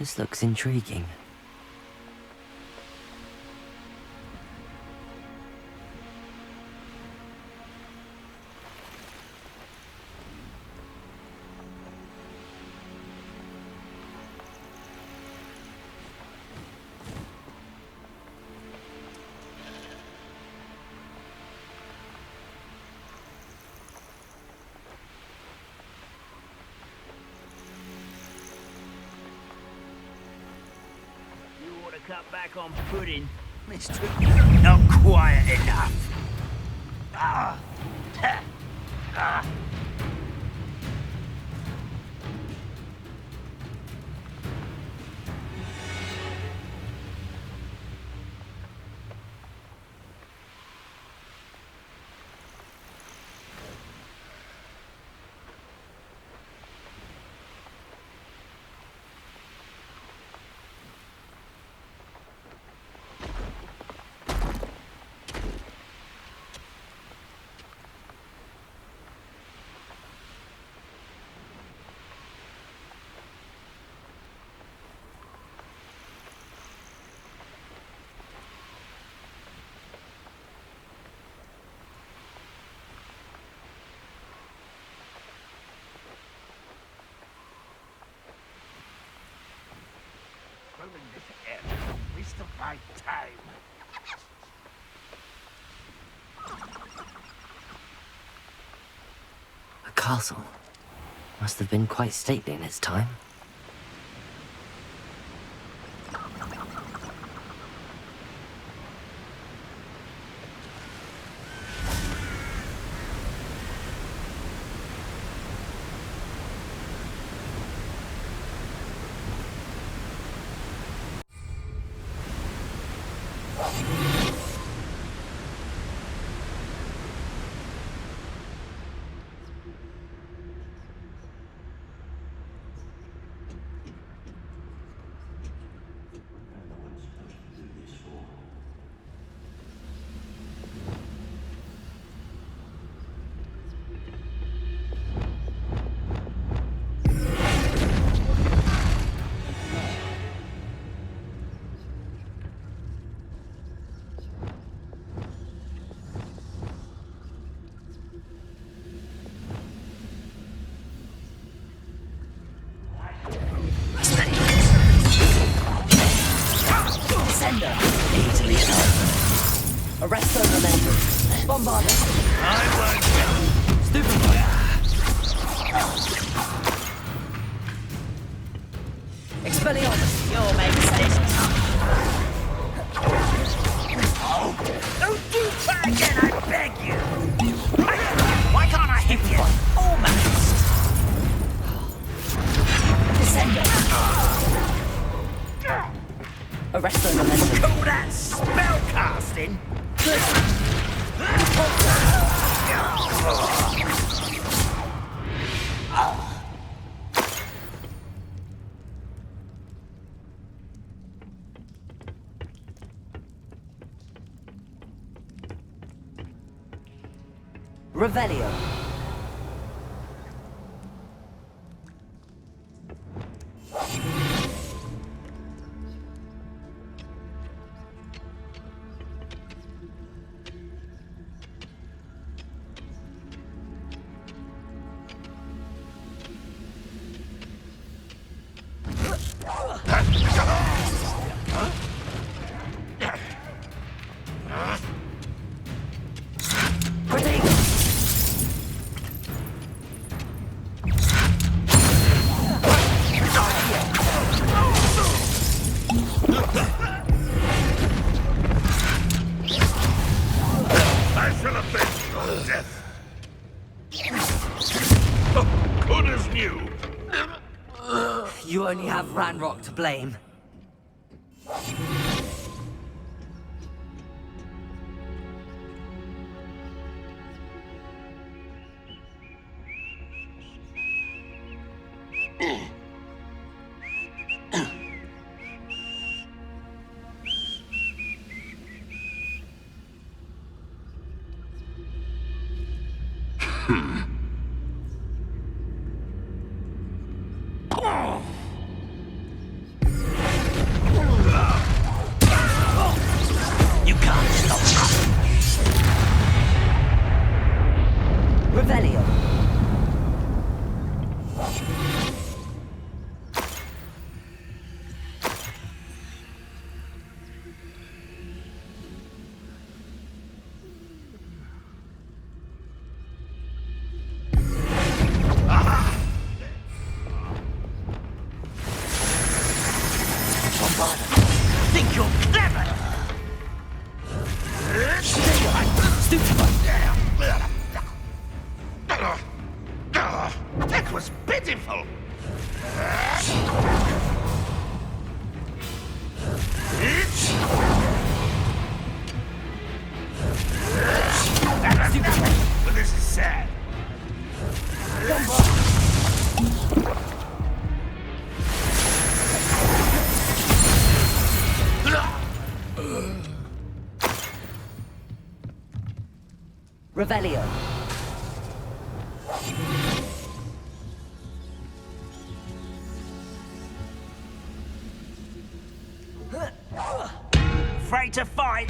This looks intriguing. Cut back on pudding. Mister, not quiet enough. This area is a waste of my time. A castle. Must have been quite stately in its time. Easily done. Arrest the momentum. Bombard it. I won't go. Stupefy. Expelliarmus. You'll make sense. Don't do that again, I beg you. Why can't I hit you? Almost. Descender. Arrest the momentum. Call that spell casting? Revelio. You only have Ranrock to blame. Revelio. Afraid to fight?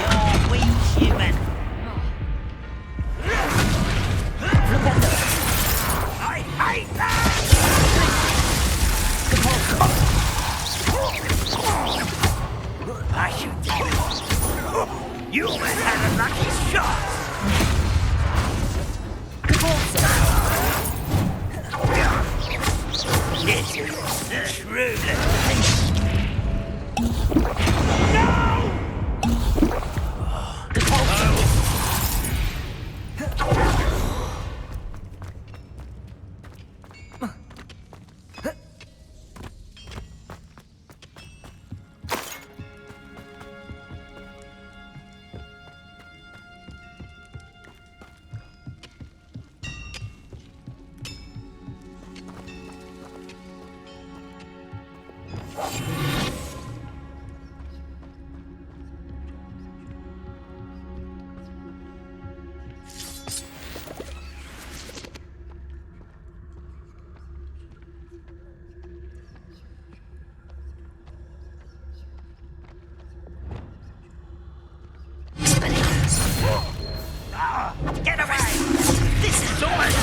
You're weak, human. I hate that! I should tell you. Human had a lucky shot. This is truly. Get away! This is yours!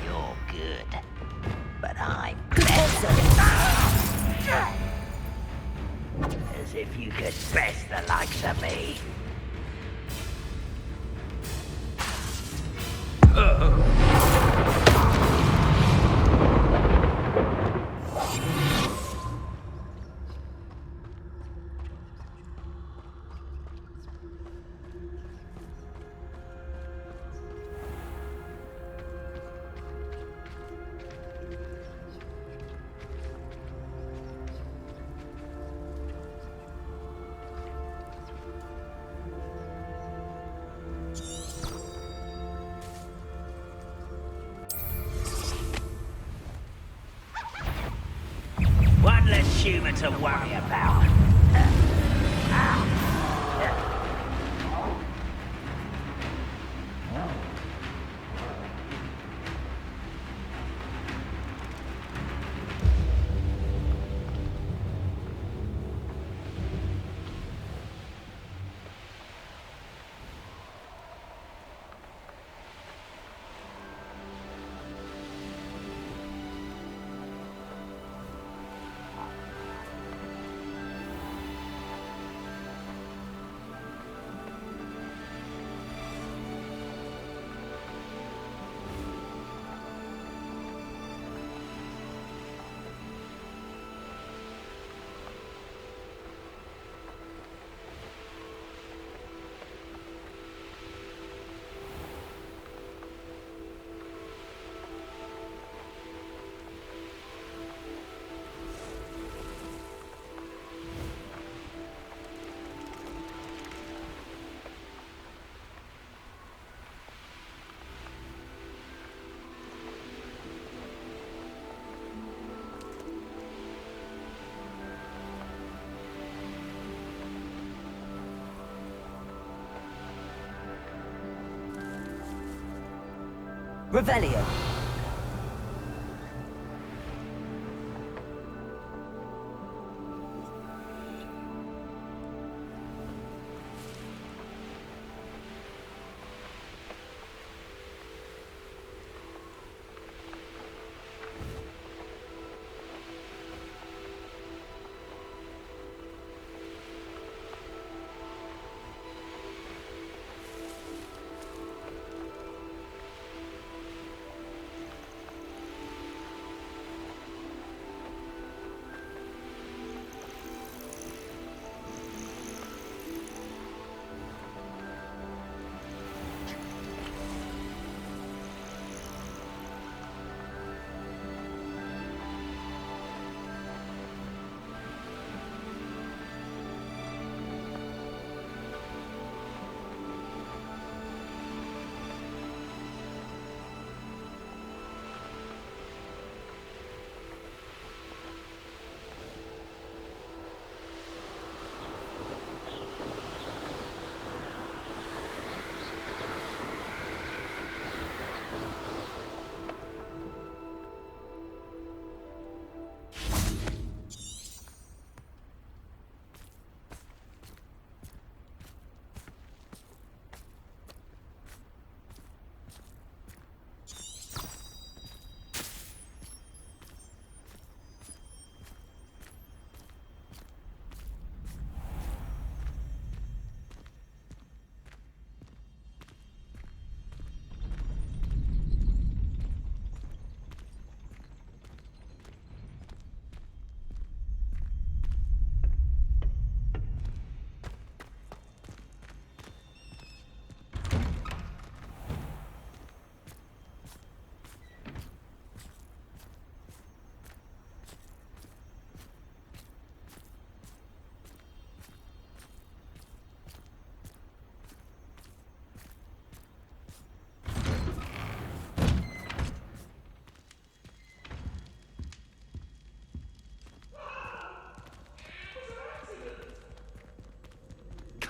You're good, but I'm better. As if you could best the likes of me. One less human to worry about. Revelio.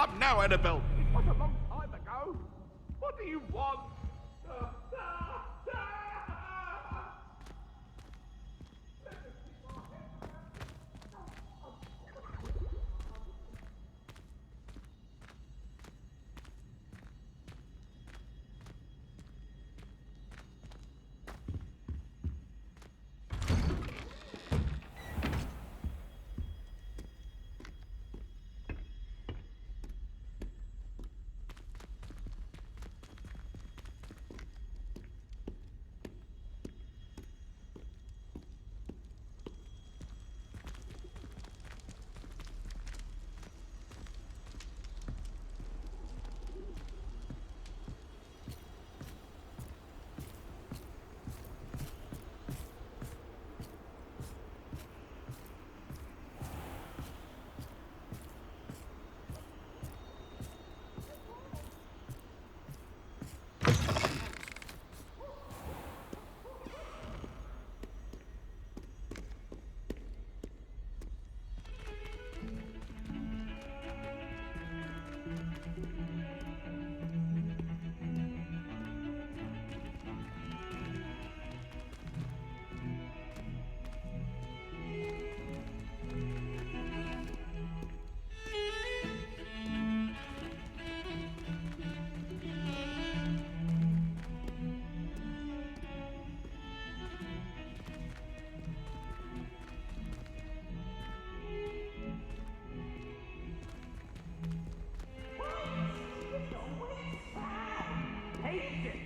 Come now, Annabelle. It was a long time ago. What do you want?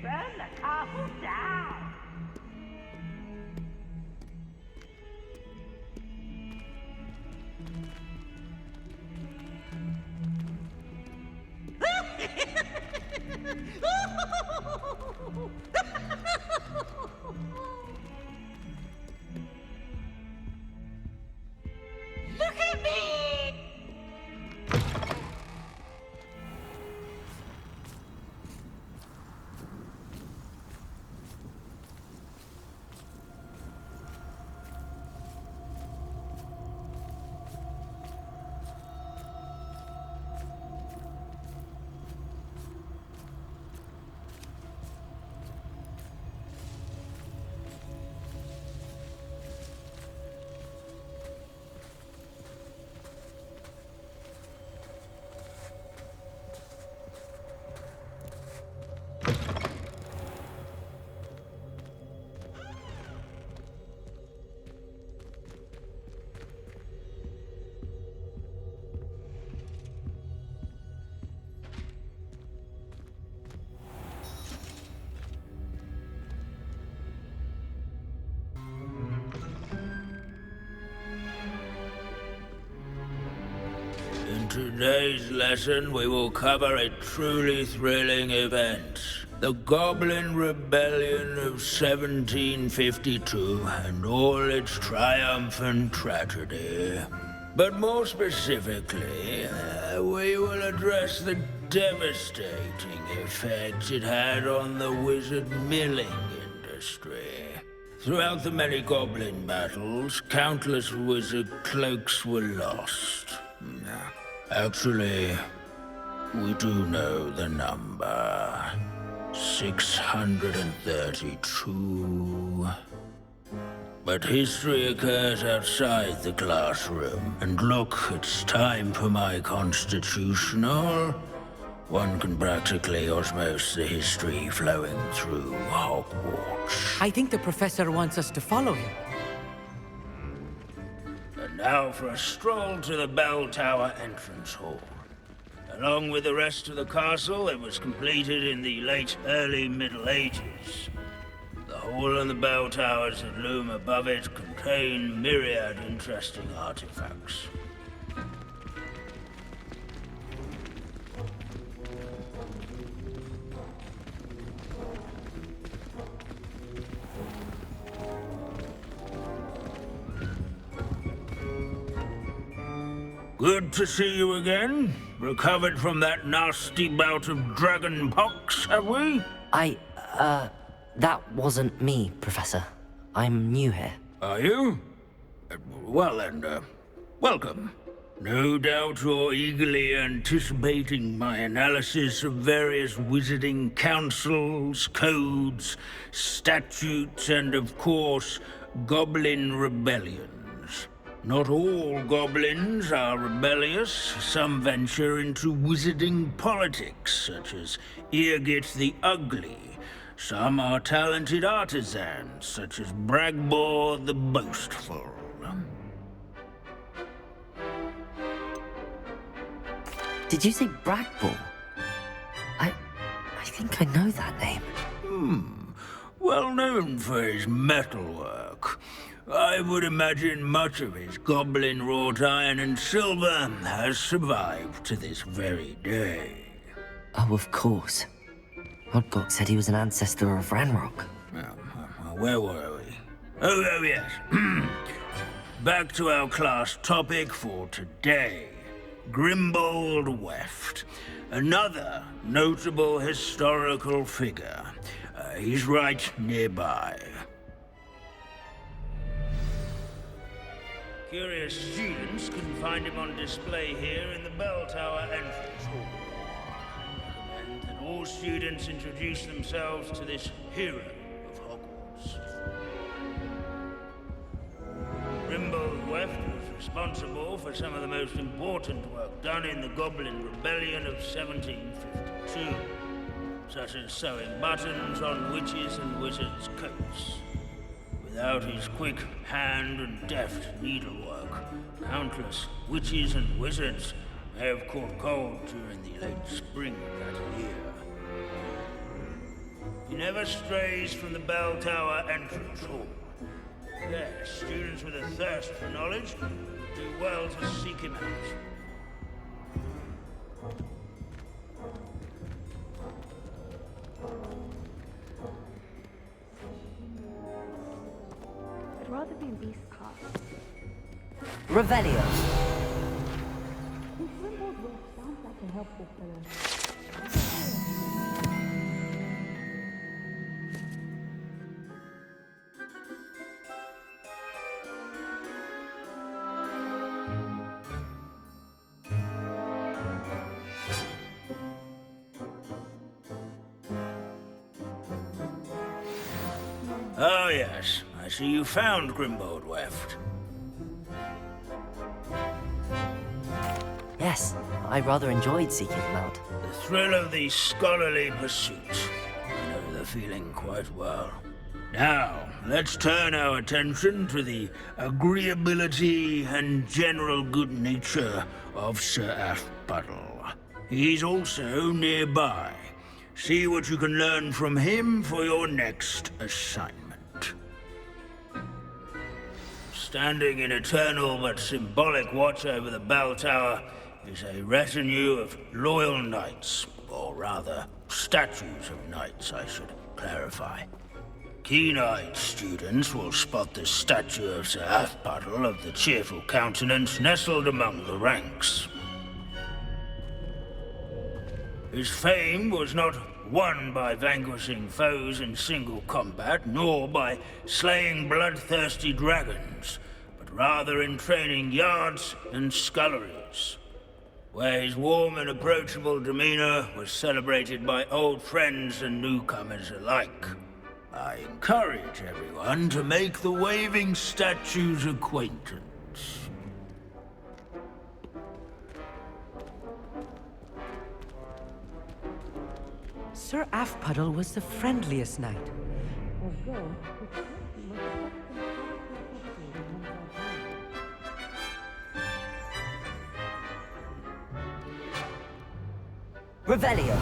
Burn the castle down! Look at me! In today's lesson, we will cover a truly thrilling event. The Goblin Rebellion of 1752 and all its triumphant tragedy. But more specifically, we will address the devastating effect it had on the wizard milling industry. Throughout the many goblin battles, countless wizard cloaks were lost. Actually, we do know the number. 632. But history occurs outside the classroom. And look, it's time for my constitutional. One can practically osmose the history flowing through Hogwarts. I think the professor wants us to follow him. And now for a stroll to the bell tower entrance hall. Along with the rest of the castle, it was completed in the early Middle Ages. The hall and the bell towers that loom above it contain myriad interesting artifacts. Good to see you again. Recovered from that nasty bout of dragon pox, have we? That wasn't me, Professor. I'm new here. Are you? Well then, welcome. No doubt you're eagerly anticipating my analysis of various wizarding councils, codes, statutes, and of course, goblin rebellions. Not all goblins are rebellious. Some venture into wizarding politics, such as Eargit the Ugly. Some are talented artisans, such as Bragbor the Boastful. Did you say Bragball? I think I know that name. Well known for his metalwork. I would imagine much of his goblin wrought iron and silver has survived to this very day. Oh, of course. Oddbook said he was an ancestor of Ranrock. Where were we? Oh yes. Back to our class topic for today. Grimbold Weft. Another notable historical figure. He's right nearby. Curious students can find him on display here in the Bell Tower entrance hall. I recommend that all students introduce themselves to this hero of Hogwarts. Grimbold Weft was responsible for some of the most important work done in the Goblin Rebellion of 1752, such as sewing buttons on witches and wizards' coats. Without his quick hand and deft needlework, countless witches and wizards may have caught cold during the late spring of that year. He never strays from the Bell Tower entrance hall. There, students with a thirst for knowledge do well to seek him out. I'd rather be in these cars. Revelio. This Grimbold West sounds like a helpful fellow. Oh yes, I see you found Grimbold Weft. Yes, I rather enjoyed seeking him out. The thrill of the scholarly pursuit. I know the feeling quite well. Now, let's turn our attention to the agreeability and general good nature of Sir Athpuddle. He's also nearby. See what you can learn from him for your next assignment. Standing in eternal but symbolic watch over the bell tower is a retinue of loyal knights, or rather, statues of knights, I should clarify. Keen-eyed students will spot the statue of Sir Athpuddle of the cheerful countenance nestled among the ranks. His fame was not won by vanquishing foes in single combat, nor by slaying bloodthirsty dragons, but rather in training yards and sculleries, where his warm and approachable demeanor was celebrated by old friends and newcomers alike. I encourage everyone to make the waving statue's acquaintance. Sir Athpuddle was the friendliest knight. Revelio.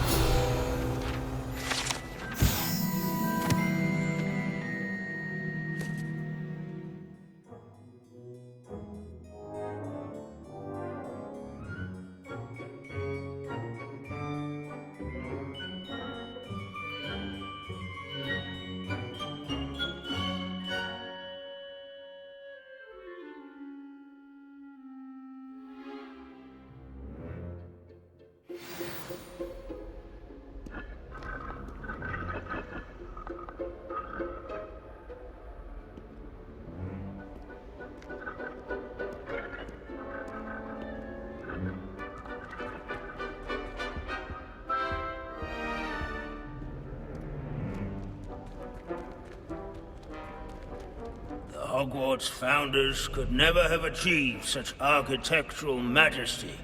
The Hogwarts founders could never have achieved such architectural majesty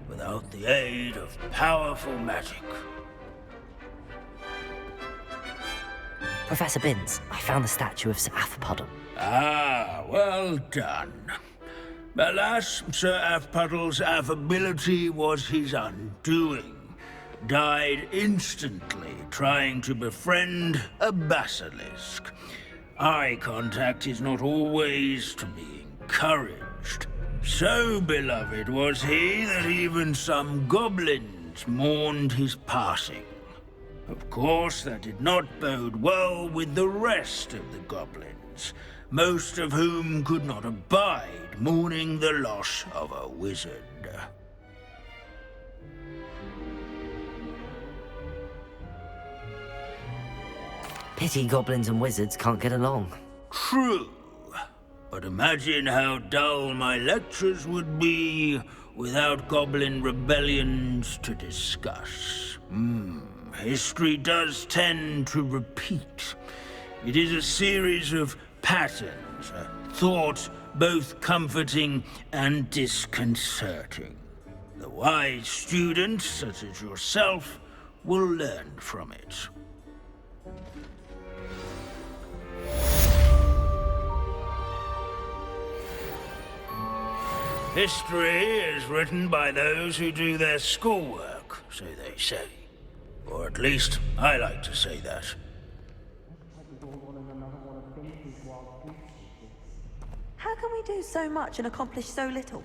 without the aid of powerful magic. Professor Binns, I found the statue of Sir Puddle. Ah, well done. Alas, Sir Puddle's affability was his undoing. Died instantly trying to befriend a basilisk. Eye contact is not always to be encouraged. So beloved was he that even some goblins mourned his passing. Of course, that did not bode well with the rest of the goblins, most of whom could not abide mourning the loss of a wizard. Pity goblins and wizards can't get along. True. But imagine how dull my lectures would be without goblin rebellions to discuss. History does tend to repeat. It is a series of patterns, a thought both comforting and disconcerting. The wise student, such as yourself, will learn from it. History is written by those who do their schoolwork, so they say. Or at least, I like to say that. How can we do so much and accomplish so little?